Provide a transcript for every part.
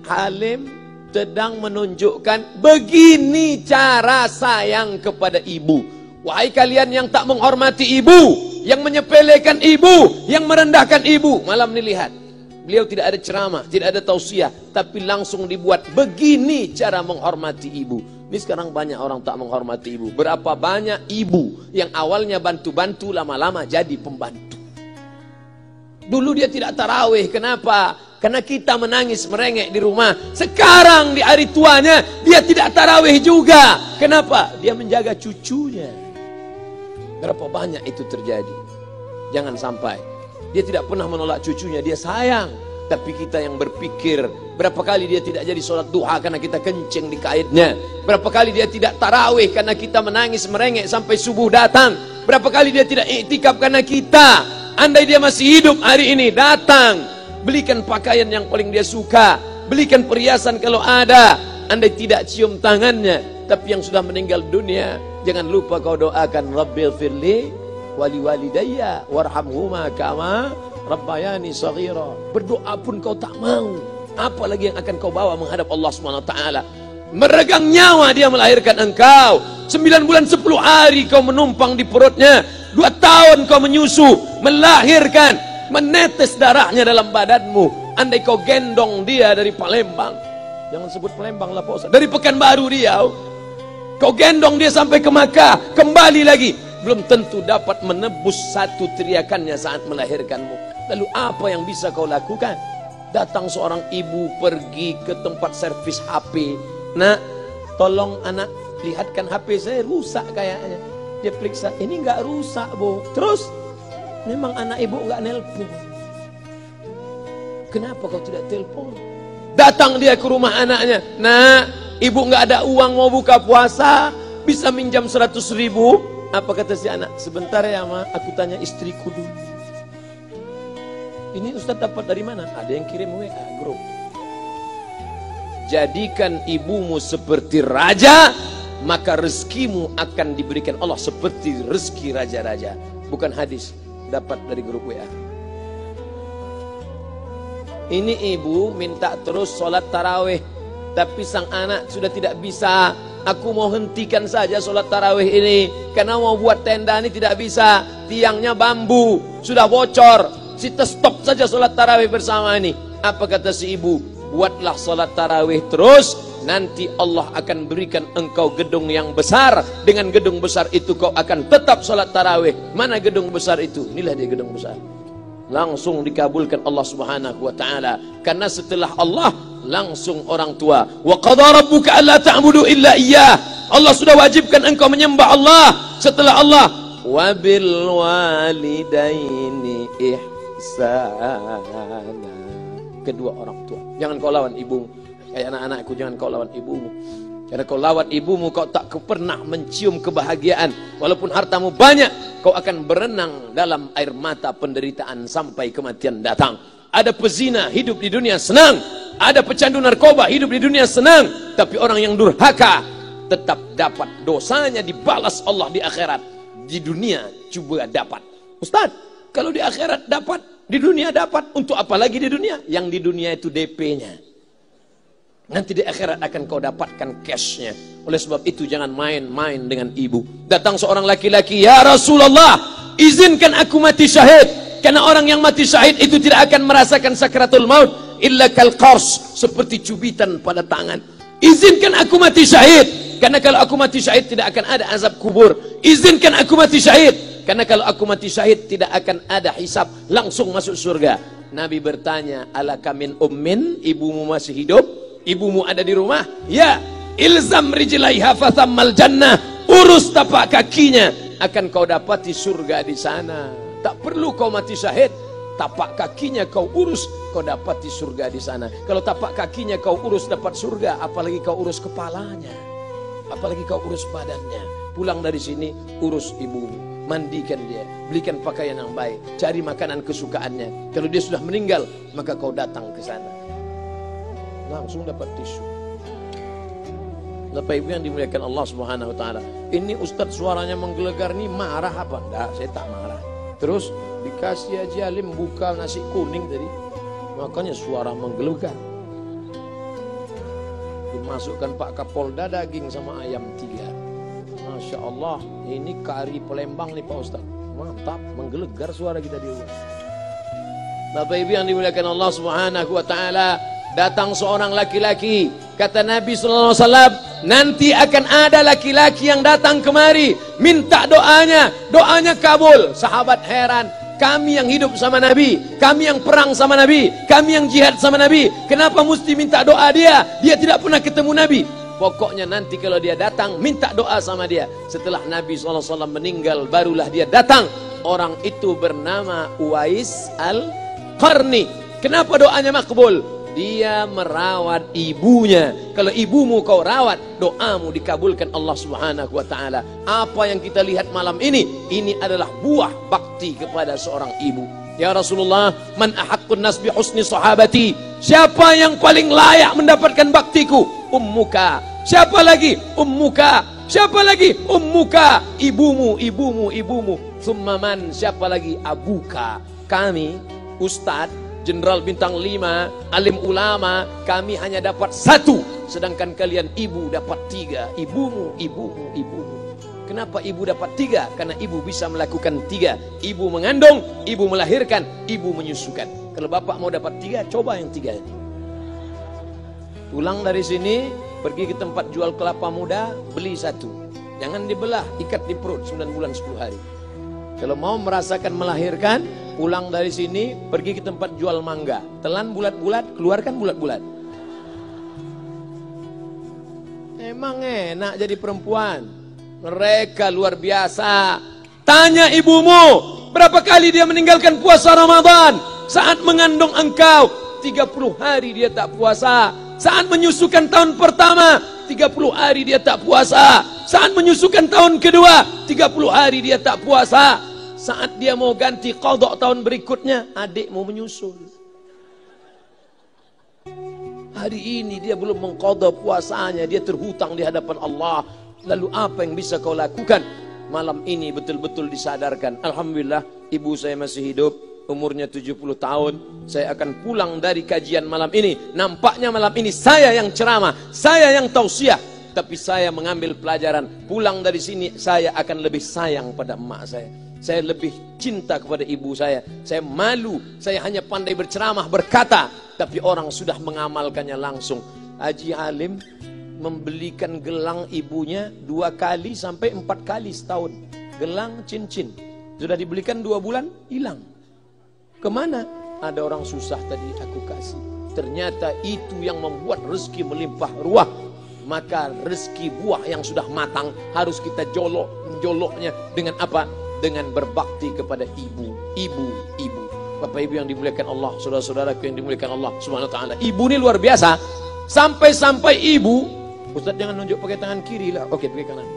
Halim sedang menunjukkan begini cara sayang kepada ibu. Wahai kalian yang tak menghormati ibu, yang menyepelekan ibu, yang merendahkan ibu. Malam ini lihat, beliau tidak ada ceramah, tidak ada tausiah, tapi langsung dibuat begini cara menghormati ibu. Ini sekarang banyak orang tak menghormati ibu. Berapa banyak ibu yang awalnya bantu-bantu, lama-lama jadi pembantu. Dulu dia tidak tarawih, kenapa? Karena kita menangis merengek di rumah. Sekarang di hari tuanya dia tidak tarawih juga. Kenapa? Dia menjaga cucunya. Berapa banyak itu terjadi. Jangan sampai. Dia tidak pernah menolak cucunya, dia sayang. Tapi kita yang berpikir, berapa kali dia tidak jadi sholat duha karena kita kencing di kaitnya. Berapa kali dia tidak tarawih karena kita menangis merengek sampai subuh datang. Berapa kali dia tidak iktikaf karena kita. Andai dia masih hidup hari ini, datang, belikan pakaian yang paling dia suka, belikan perhiasan kalau ada. Andai tidak cium tangannya, tapi yang sudah meninggal dunia, jangan lupa kau doakan Rabbil firli wali walidayya warhamhuma kama rabbayani shaghira. Berdoa pun kau tak mau, apalagi yang akan kau bawa menghadap Allah SWT. Meregang nyawa dia melahirkan engkau, 9 bulan 10 hari kau menumpang di perutnya, 2 tahun kau menyusu, melahirkan, menetes darahnya dalam badanmu. Andai kau gendong dia dari Palembang, jangan sebut Palembang lah Pak Ustaz, dari Pekanbaru Riau, kau gendong dia sampai ke Makkah, kembali lagi, belum tentu dapat menebus satu teriakannya saat melahirkanmu. Lalu apa yang bisa kau lakukan? Datang seorang ibu pergi ke tempat servis HP. Nak, tolong anak lihatkan HP saya rusak kayaknya. Dia periksa, ini enggak rusak bu. Terus, memang anak ibu enggak nelpon. Kenapa kau tidak telepon? Datang dia ke rumah anaknya. Nak, ibu enggak ada uang mau buka puasa, bisa minjam 100.000? Apa kata si anak? Sebentar ya ma, aku tanya istriku dulu. Ini Ustaz dapat dari mana? Ada yang kirim WA grup. Jadikan ibumu seperti raja, maka rezekimu akan diberikan Allah seperti rezeki raja-raja. Bukan hadis, dapat dari grup WA. Ini ibu minta terus sholat tarawih, tapi sang anak sudah tidak bisa. Aku mau hentikan saja sholat tarawih ini, karena mau buat tenda ini tidak bisa. Tiangnya bambu, sudah bocor. Kita stop saja sholat tarawih bersama ini. Apa kata si ibu? Buatlah sholat tarawih terus, nanti Allah akan berikan engkau gedung yang besar. Dengan gedung besar itu kau akan tetap sholat tarawih. Mana gedung besar itu? Inilah dia gedung besar. Langsung dikabulkan Allah Subhanahu wa taala. Karena setelah Allah langsung orang tua. Wa qadara rabbuka alla ta'budu illa iyyah. Allah sudah wajibkan engkau menyembah Allah. Setelah Allah, wa bil walidaini ihsana. Kedua orang tua. Jangan kau lawan ibumu. Kayak anak-anakku, jangan kau lawan ibumu. Karena kau lawan ibumu, kau tak pernah mencium kebahagiaan. Walaupun hartamu banyak, kau akan berenang dalam air mata penderitaan sampai kematian datang. Ada pezina hidup di dunia senang, ada pecandu narkoba hidup di dunia senang, tapi orang yang durhaka tetap dapat dosanya dibalas Allah di akhirat. Di dunia coba dapat. Ustaz, kalau di akhirat dapat, di dunia dapat, untuk apa lagi di dunia? Yang di dunia itu DP-nya. Nanti di akhirat akan kau dapatkan cash-nya. Oleh sebab itu jangan main-main dengan ibu. Datang seorang laki-laki, ya Rasulullah, izinkan aku mati syahid. Karena orang yang mati syahid itu tidak akan merasakan sakratul maut illa kal qars, seperti cubitan pada tangan. Izinkan aku mati syahid, karena kalau aku mati syahid tidak akan ada azab kubur. Izinkan aku mati syahid, karena kalau aku mati syahid tidak akan ada hisab, langsung masuk surga. Nabi bertanya, alaka min ummin, ibumu masih hidup? Ibumu ada di rumah? Ya. Ilzam rijlaiha fathammal jannah, urus tapak kakinya, akan kau dapati surga di sana. Tak perlu kau mati syahid, tapak kakinya kau urus, kau dapati surga di sana. Kalau tapak kakinya kau urus dapat surga, apalagi kau urus kepalanya, apalagi kau urus badannya. Pulang dari sini, urus ibumu, mandikan dia, belikan pakaian yang baik, cari makanan kesukaannya. Kalau dia sudah meninggal, maka kau datang ke sana, langsung dapat tisu. Bapak Ibu yang dimuliakan Allah Subhanahu wa taala. Ini Ustadz suaranya menggelegar nih, marah apa? Enggak, saya tak marah. Terus dikasih aja alim buka nasi kuning tadi, makanya suara menggelegar. Dimasukkan Pak Kapolda daging sama ayam 3. Masya Allah, ini kari Palembang nih Pak Ustaz. Mantap, menggelegar suara kita di luar. Bapak Ibu yang dimuliakan Allah Subhanahu wa taala, datang seorang laki-laki, kata Nabi sallallahu alaihi wasallam, nanti akan ada laki-laki yang datang kemari minta doanya, doanya kabul. Sahabat heran, kami yang hidup sama Nabi, kami yang perang sama Nabi, kami yang jihad sama Nabi, kenapa mesti minta doa dia? Dia tidak pernah ketemu Nabi. Pokoknya nanti kalau dia datang, minta doa sama dia. Setelah Nabi SAW meninggal, barulah dia datang. Orang itu bernama Uwais Al-Qarni. Kenapa doanya makbul? Dia merawat ibunya. Kalau ibumu kau rawat, doamu dikabulkan Allah Subhanahu wa taala. Apa yang kita lihat malam ini adalah buah bakti kepada seorang ibu. Ya Rasulullah, man ahaqqun nas bi husni sahabati? Siapa yang paling layak mendapatkan baktiku? Ummuka. Siapa lagi? Ummuka. Siapa lagi? Ummuka. Ibumu, ibumu, ibumu. Summa man? Siapa lagi? Abuka. Kami, Ustadz, Jenderal Bintang 5, alim ulama, kami hanya dapat 1, sedangkan kalian ibu dapat 3. Ibumu, ibumu, ibumu. Kenapa ibu dapat 3? Karena ibu bisa melakukan 3. Ibu mengandung, ibu melahirkan, ibu menyusukan. Kalau bapak mau dapat 3, coba yang 3 ini. Pulang dari sini, pergi ke tempat jual kelapa muda, beli 1. Jangan dibelah, ikat di perut 9 bulan 10 hari. Kalau mau merasakan melahirkan, pulang dari sini, pergi ke tempat jual mangga. Telan bulat-bulat, keluarkan bulat-bulat. Emang enak jadi perempuan. Mereka luar biasa. Tanya ibumu, berapa kali dia meninggalkan puasa Ramadan? Saat mengandung engkau, 30 hari dia tak puasa. Saat menyusukan tahun pertama, 30 hari dia tak puasa. Saat menyusukan tahun kedua, 30 hari dia tak puasa. Saat dia mau ganti qadha tahun berikutnya, adik mau menyusul. Hari ini dia belum mengqadha puasanya, dia terhutang di hadapan Allah. Lalu apa yang bisa kau lakukan? Malam ini betul-betul disadarkan. Alhamdulillah, ibu saya masih hidup, umurnya 70 tahun. Saya akan pulang dari kajian malam ini. Nampaknya malam ini saya yang ceramah, saya yang tausiah. Tapi saya mengambil pelajaran. Pulang dari sini, saya akan lebih sayang pada emak saya. Saya lebih cinta kepada ibu saya. Saya malu, saya hanya pandai berceramah, berkata, tapi orang sudah mengamalkannya langsung. Haji Halim membelikan gelang ibunya 2 kali sampai 4 kali setahun. Gelang cincin. Sudah dibelikan 2 bulan, hilang. Kemana? Ada orang susah tadi aku kasih. Ternyata itu yang membuat rezeki melimpah ruah. Maka rezeki buah yang sudah matang harus kita joloknya dengan apa? Dengan berbakti kepada ibu. Bapak Ibu yang dimuliakan Allah, saudara-saudaraku yang dimuliakan Allah Subhanahu wa taala. Ibu ini luar biasa. Sampai-sampai ibu, Ustaz jangan nunjuk pakai tangan kiri lah. Oke, pakai kanan.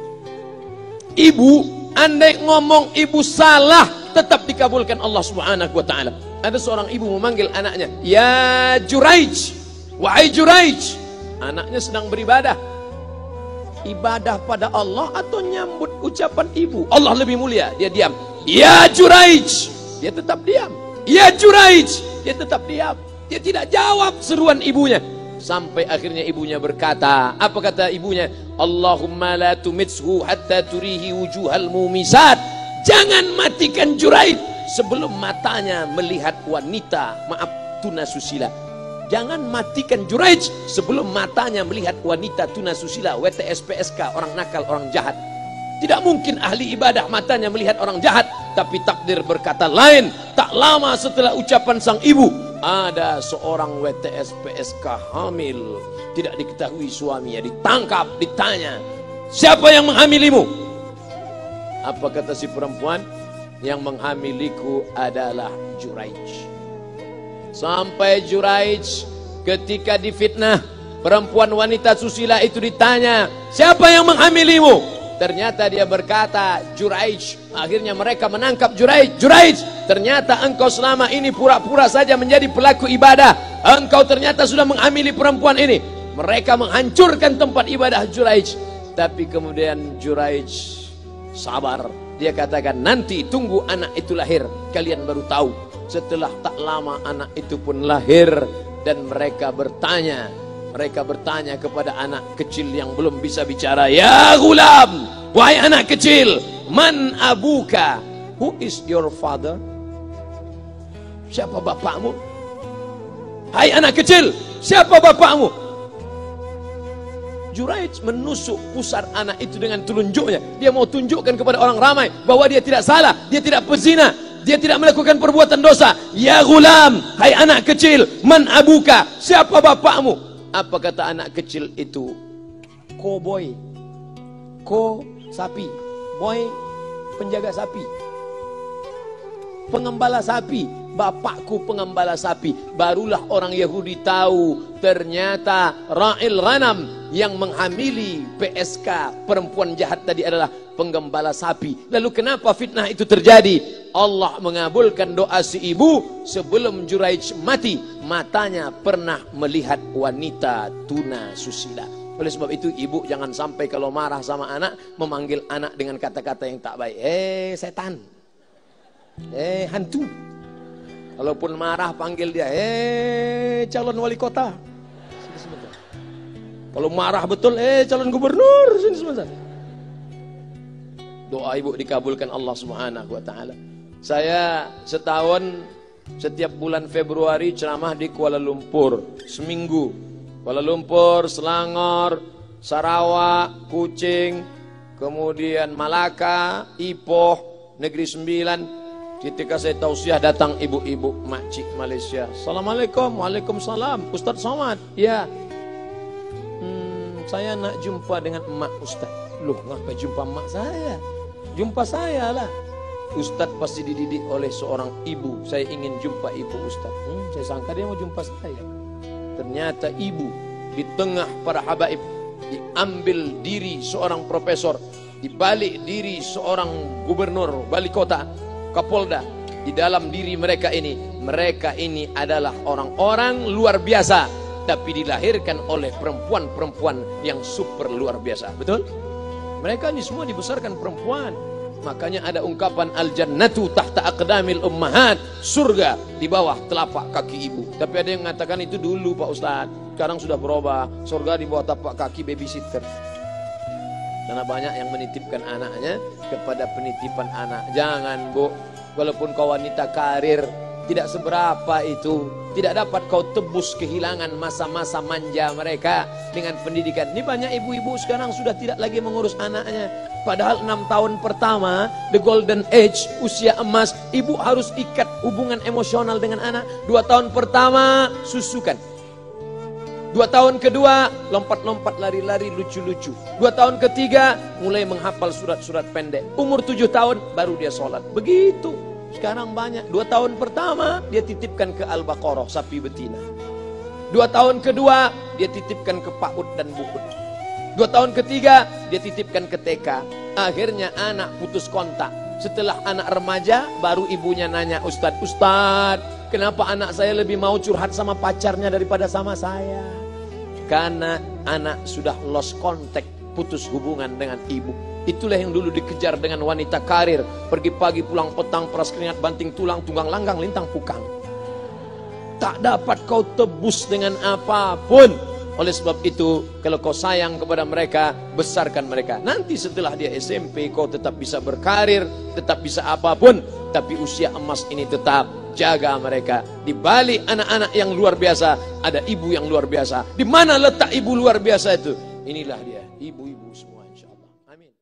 Ibu, andai ngomong ibu salah, tetap dikabulkan Allah Subhanahu wa taala. Ada seorang ibu memanggil anaknya, "Ya Juraij, wahai Juraij." Anaknya sedang beribadah. Ibadah pada Allah atau nyambut ucapan ibu? Allah lebih mulia, dia diam. "Ya Juraij." Dia tetap diam. "Ya Juraij." Dia tetap diam. Dia tidak jawab seruan ibunya. Sampai akhirnya ibunya berkata, apa kata ibunya? "Allahumma la tumitshu hatta turihi wujuhal mumisat." Jangan matikan Juraij sebelum matanya melihat wanita, maaf, tunasusila. Jangan matikan Juraij sebelum matanya melihat wanita tunasusila, WTS PSK, orang nakal, orang jahat. Tidak mungkin ahli ibadah matanya melihat orang jahat. Tapi takdir berkata lain. Tak lama setelah ucapan sang ibu, ada seorang WTS PSK hamil. Tidak diketahui suaminya, ditangkap, ditanya, "Siapa yang menghamilimu?" Apa kata si perempuan? "Yang menghamiliku adalah Juraij." Sampai Juraij ketika difitnah, perempuan wanita susila itu ditanya, "Siapa yang menghamilimu?" Ternyata dia berkata, "Juraij." Akhirnya mereka menangkap Juraij. "Juraij, ternyata engkau selama ini pura-pura saja menjadi pelaku ibadah. Engkau ternyata sudah menghamili perempuan ini." Mereka menghancurkan tempat ibadah Juraij. Tapi kemudian Juraij sabar. Dia katakan, "Nanti tunggu anak itu lahir, kalian baru tahu." Setelah tak lama anak itu pun lahir. Dan mereka bertanya, Mereka bertanya kepada anak kecil yang belum bisa bicara, "Ya gulam, wahai anak kecil, man abuka? Who is your father?" Siapa bapakmu? Hai anak kecil, siapa bapakmu? Juraij menusuk pusar anak itu dengan telunjuknya. Dia mau tunjukkan kepada orang ramai bahwa dia tidak salah, dia tidak pezina, dia tidak melakukan perbuatan dosa. "Ya gulam, hai anak kecil, man abuka? Siapa bapakmu?" Apa kata anak kecil itu? Ko boy, ko sapi, boy penjaga sapi, pengembala sapi. Bapakku pengembala sapi. Barulah orang Yahudi tahu ternyata ra'il ghanam yang menghamili PSK perempuan jahat tadi adalah penggembala sapi. Lalu kenapa fitnah itu terjadi? Allah mengabulkan doa si ibu sebelum Juraij mati. Matanya pernah melihat wanita tuna susila. Oleh sebab itu ibu jangan sampai kalau marah sama anak memanggil anak dengan kata-kata yang tak baik. Setan, hantu. Kalaupun marah panggil dia, calon wali kota. Sini sebentar. Kalau marah betul, calon gubernur. Sini sebentar. Doa ibu dikabulkan Allah Subhanahu wa taala. Saya setahun setiap bulan Februari ceramah di Kuala Lumpur seminggu. Kuala Lumpur, Selangor, Sarawak, Kuching, kemudian Malaka, Ipoh, Negeri Sembilan. Ketika saya tausiah datang ibu-ibu makcik Malaysia. Assalamualaikum. Waalaikumsalam. Ustaz Somad. Ya. Saya nak jumpa dengan emak Ustaz. Loh, ngapa jumpa emak saya? Jumpa saya lah. Ustaz pasti dididik oleh seorang ibu. Saya ingin jumpa ibu Ustaz. Saya sangka dia mau jumpa saya. Ternyata ibu di tengah para habaib diambil diri seorang profesor, dibalik diri seorang gubernur, wali kota, Kapolda. Di dalam diri mereka ini adalah orang-orang luar biasa, tapi dilahirkan oleh perempuan-perempuan yang super luar biasa. Betul? Mereka ini semua dibesarkan perempuan. Makanya ada ungkapan al-jannatu tahta aqdamil ummahat, surga di bawah telapak kaki ibu. Tapi ada yang mengatakan itu dulu Pak Ustaz, sekarang sudah berubah, surga di bawah telapak kaki babysitter. Karena banyak yang menitipkan anaknya kepada penitipan anak. Jangan bu, walaupun kau wanita karir, tidak seberapa itu. Tidak dapat kau tebus kehilangan masa-masa manja mereka dengan pendidikan. Ini banyak ibu-ibu sekarang sudah tidak lagi mengurus anaknya. Padahal 6 tahun pertama, the golden age, usia emas, ibu harus ikat hubungan emosional dengan anak. 2 tahun pertama, susukan. 2 tahun kedua, lompat-lompat, lari-lari, lucu-lucu. 2 tahun ketiga, mulai menghafal surat-surat pendek. Umur 7 tahun, baru dia sholat. Begitu. Sekarang banyak. 2 tahun pertama, dia titipkan ke Al-Baqarah, sapi betina. 2 tahun kedua, dia titipkan ke PAUD dan BUUD. 2 tahun ketiga, dia titipkan ke TK. Akhirnya anak putus kontak. Setelah anak remaja, baru ibunya nanya, Ustadz, kenapa anak saya lebih mau curhat sama pacarnya daripada sama saya? Karena anak sudah lost contact, putus hubungan dengan ibu. Itulah yang dulu dikejar dengan wanita karir. Pergi pagi pulang petang, peras keringat, banting tulang, tunggang langgang, lintang pukang. Tak dapat kau tebus dengan apapun. Oleh sebab itu, kalau kau sayang kepada mereka, besarkan mereka. Nanti setelah dia SMP, kau tetap bisa berkarir, tetap bisa apapun. Tapi usia emas ini tetap jaga mereka. Di balik anak-anak yang luar biasa, ada ibu yang luar biasa. Di mana letak ibu luar biasa itu? Inilah dia, ibu-ibu semua insya Allah. Amin.